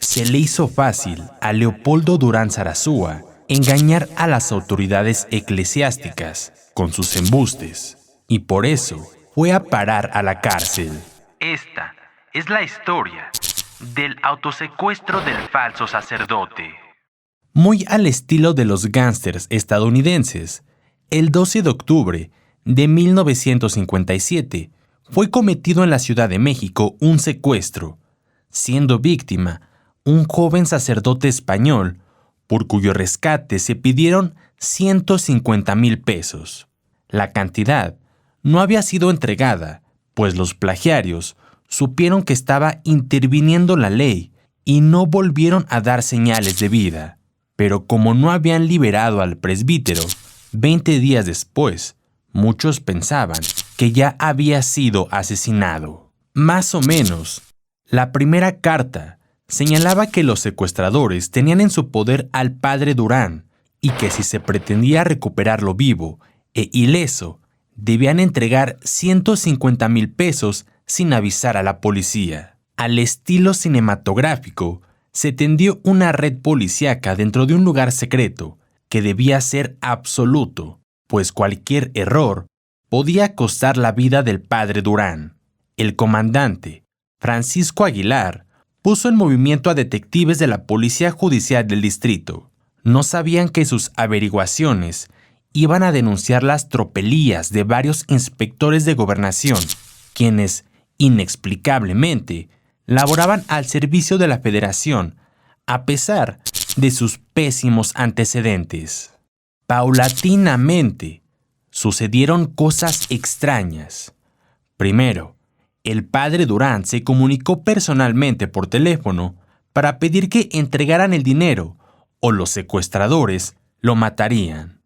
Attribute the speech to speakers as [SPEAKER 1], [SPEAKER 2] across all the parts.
[SPEAKER 1] Se le hizo fácil a Leopoldo Durán Zarazúa engañar a las autoridades eclesiásticas con sus embustes, y por eso fue a parar a la cárcel. Esta es la historia del autosecuestro del falso sacerdote. Muy al estilo de los gángsters estadounidenses, el 12 de octubre de 1957 fue cometido en la Ciudad de México un secuestro, siendo víctima un joven sacerdote español, por cuyo rescate se pidieron 150,000 pesos. La cantidad no había sido entregada, pues los plagiarios supieron que estaba interviniendo la ley y no volvieron a dar señales de vida. Pero como no habían liberado al presbítero, 20 días después, muchos pensaban que ya había sido asesinado. Más o menos, la primera carta señalaba que los secuestradores tenían en su poder al padre Durán y que si se pretendía recuperarlo vivo e ileso, debían entregar 150,000 pesos sin avisar a la policía. Al estilo cinematográfico, se tendió una red policíaca dentro de un lugar secreto que debía ser absoluto, pues cualquier error podía costar la vida del padre Durán. El comandante, Francisco Aguilar, puso en movimiento a detectives de la Policía Judicial del Distrito. No sabían que sus averiguaciones iban a denunciar las tropelías de varios inspectores de gobernación, quienes, inexplicablemente, laboraban al servicio de la Federación, a pesar de sus pésimos antecedentes. Paulatinamente, sucedieron cosas extrañas. Primero, el padre Durán se comunicó personalmente por teléfono para pedir que entregaran el dinero o los secuestradores lo matarían.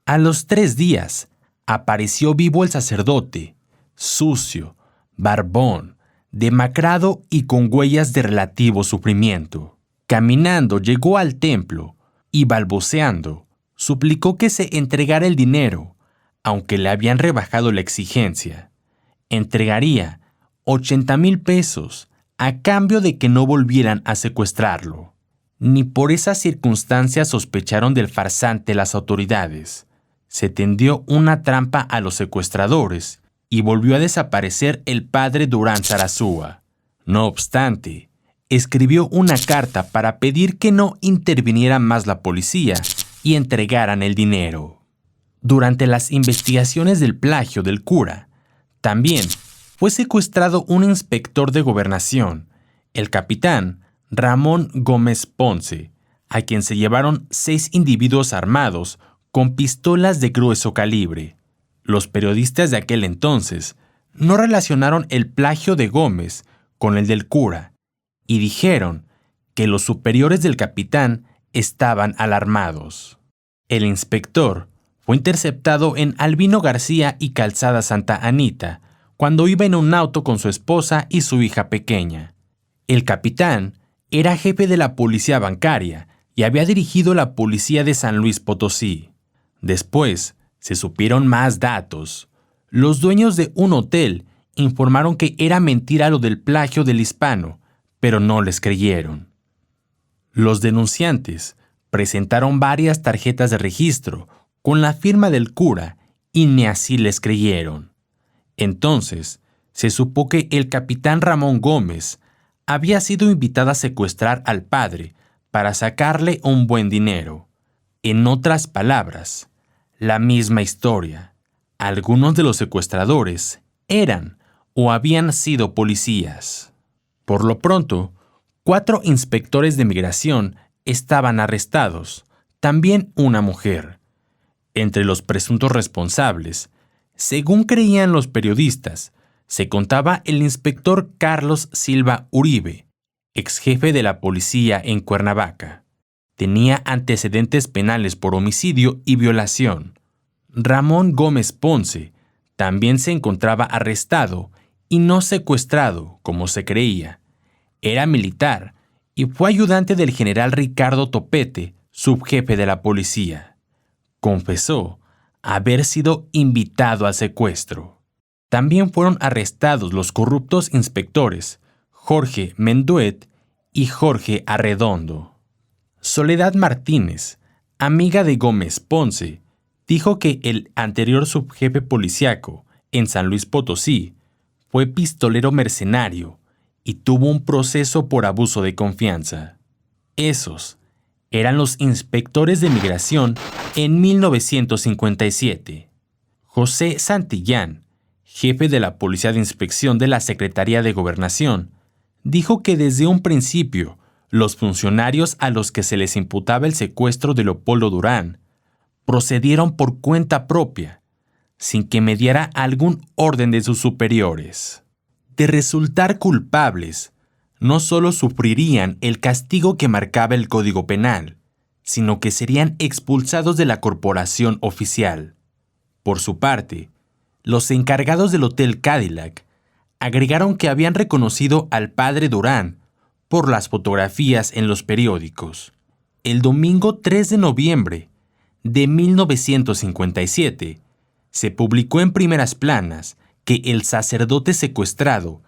[SPEAKER 1] A los 3 días, apareció vivo el sacerdote, sucio, barbón, demacrado y con huellas de relativo sufrimiento. Caminando llegó al templo y, balbuceando, suplicó que se entregara el dinero, aunque le habían rebajado la exigencia. Entregaría 80,000 pesos a cambio de que no volvieran a secuestrarlo. Ni por esa circunstancia sospecharon del farsante las autoridades. Se tendió una trampa a los secuestradores y volvió a desaparecer el padre Durán Zarazúa. No obstante, escribió una carta para pedir que no interviniera más la policía y entregaran el dinero. Durante las investigaciones del plagio del cura, también fue secuestrado un inspector de gobernación, el capitán Ramón Gómez Ponce, a quien se llevaron 6 individuos armados con pistolas de grueso calibre. Los periodistas de aquel entonces no relacionaron el plagio de Gómez con el del cura y dijeron que los superiores del capitán estaban alarmados. El inspector fue interceptado en Albino García y Calzada Santa Anita cuando iba en un auto con su esposa y su hija pequeña. El capitán era jefe de la policía bancaria y había dirigido la policía de San Luis Potosí. Después se supieron más datos. Los dueños de un hotel informaron que era mentira lo del plagio del hispano, pero no les creyeron. Los denunciantes presentaron varias tarjetas de registro con la firma del cura y ni así les creyeron. Entonces, se supo que el capitán Ramón Gómez había sido invitado a secuestrar al padre para sacarle un buen dinero. En otras palabras, la misma historia. Algunos de los secuestradores eran o habían sido policías. Por lo pronto, 4 inspectores de migración estaban arrestados, también una mujer. Entre los presuntos responsables, según creían los periodistas, se contaba el inspector Carlos Silva Uribe, ex jefe de la policía en Cuernavaca. Tenía antecedentes penales por homicidio y violación. Ramón Gómez Ponce también se encontraba arrestado y no secuestrado, como se creía. Era militar y fue ayudante del general Ricardo Topete, subjefe de la policía. Confesó haber sido invitado al secuestro. También fueron arrestados los corruptos inspectores Jorge Menduet y Jorge Arredondo. Soledad Martínez, amiga de Gómez Ponce, dijo que el anterior subjefe policiaco en San Luis Potosí fue pistolero mercenario y tuvo un proceso por abuso de confianza. Esos eran los inspectores de migración en 1957. José Santillán, jefe de la Policía de Inspección de la Secretaría de Gobernación, dijo que desde un principio los funcionarios a los que se les imputaba el secuestro de Leopoldo Durán procedieron por cuenta propia, sin que mediara algún orden de sus superiores. De resultar culpables, no solo sufrirían el castigo que marcaba el Código Penal, sino que serían expulsados de la corporación oficial. Por su parte, los encargados del Hotel Cadillac agregaron que habían reconocido al padre Durán por las fotografías en los periódicos. El domingo 3 de noviembre de 1957, se publicó en primeras planas que el sacerdote secuestrado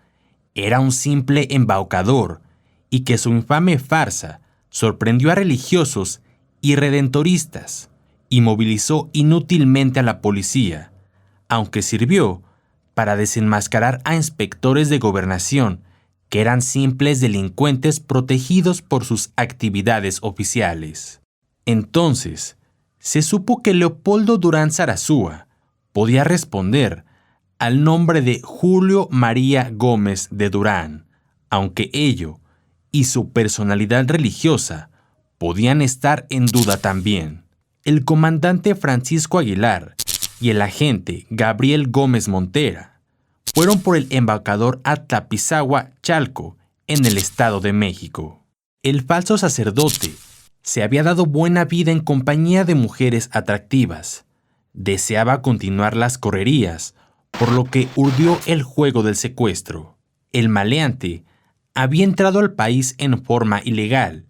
[SPEAKER 1] era un simple embaucador y que su infame farsa sorprendió a religiosos y redentoristas y movilizó inútilmente a la policía, aunque sirvió para desenmascarar a inspectores de gobernación que eran simples delincuentes protegidos por sus actividades oficiales. Entonces, se supo que Leopoldo Durán Zarazúa podía responder al nombre de Julio María Gómez de Durán, aunque ello y su personalidad religiosa podían estar en duda también. El comandante Francisco Aguilar y el agente Gabriel Gómez Montera fueron por el embaucador a Tapizagua, Chalco, en el Estado de México. El falso sacerdote se había dado buena vida en compañía de mujeres atractivas. Deseaba continuar las correrías, por lo que urdió el juego del secuestro. El maleante había entrado al país en forma ilegal,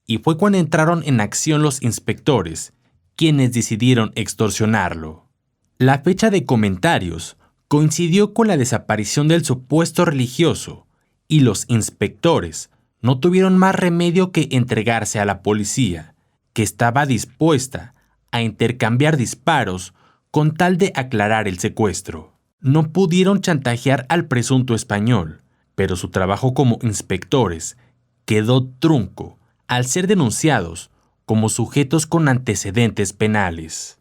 [SPEAKER 1] y fue cuando entraron en acción los inspectores, quienes decidieron extorsionarlo. La fecha de comentarios coincidió con la desaparición del supuesto religioso, y los inspectores no tuvieron más remedio que entregarse a la policía, que estaba dispuesta a intercambiar disparos con tal de aclarar el secuestro. No pudieron chantajear al presunto español, pero su trabajo como inspectores quedó trunco al ser denunciados como sujetos con antecedentes penales.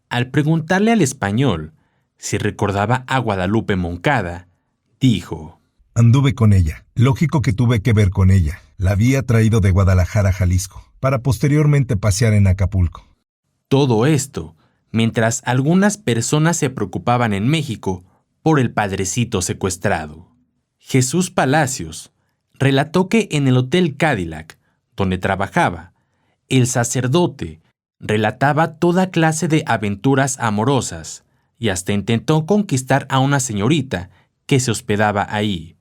[SPEAKER 1] Al preguntarle al español si recordaba a Guadalupe Moncada, dijo:
[SPEAKER 2] Anduve con ella. Lógico que tuve que ver con ella. La había traído de Guadalajara a Jalisco, para posteriormente pasear en Acapulco.
[SPEAKER 1] Todo esto mientras algunas personas se preocupaban en México por el padrecito secuestrado. Jesús Palacios relató que en el Hotel Cadillac, donde trabajaba, el sacerdote relataba toda clase de aventuras amorosas y hasta intentó conquistar a una señorita que se hospedaba ahí,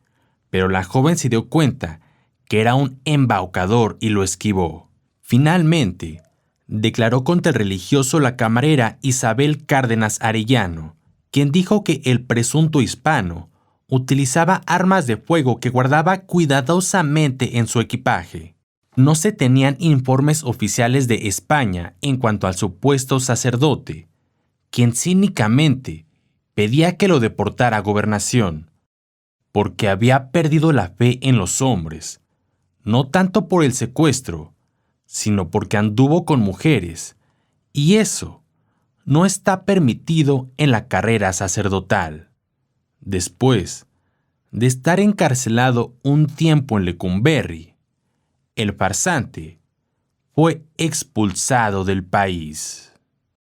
[SPEAKER 1] pero la joven se dio cuenta que era un embaucador y lo esquivó. Finalmente, declaró contra el religioso la camarera Isabel Cárdenas Arellano, quien dijo que el presunto hispano utilizaba armas de fuego que guardaba cuidadosamente en su equipaje. No se tenían informes oficiales de España en cuanto al supuesto sacerdote, quien cínicamente pedía que lo deportara a Gobernación, porque había perdido la fe en los hombres, no tanto por el secuestro, sino porque anduvo con mujeres, y eso no está permitido en la carrera sacerdotal. Después de estar encarcelado un tiempo en Lecumberri, el farsante fue expulsado del país.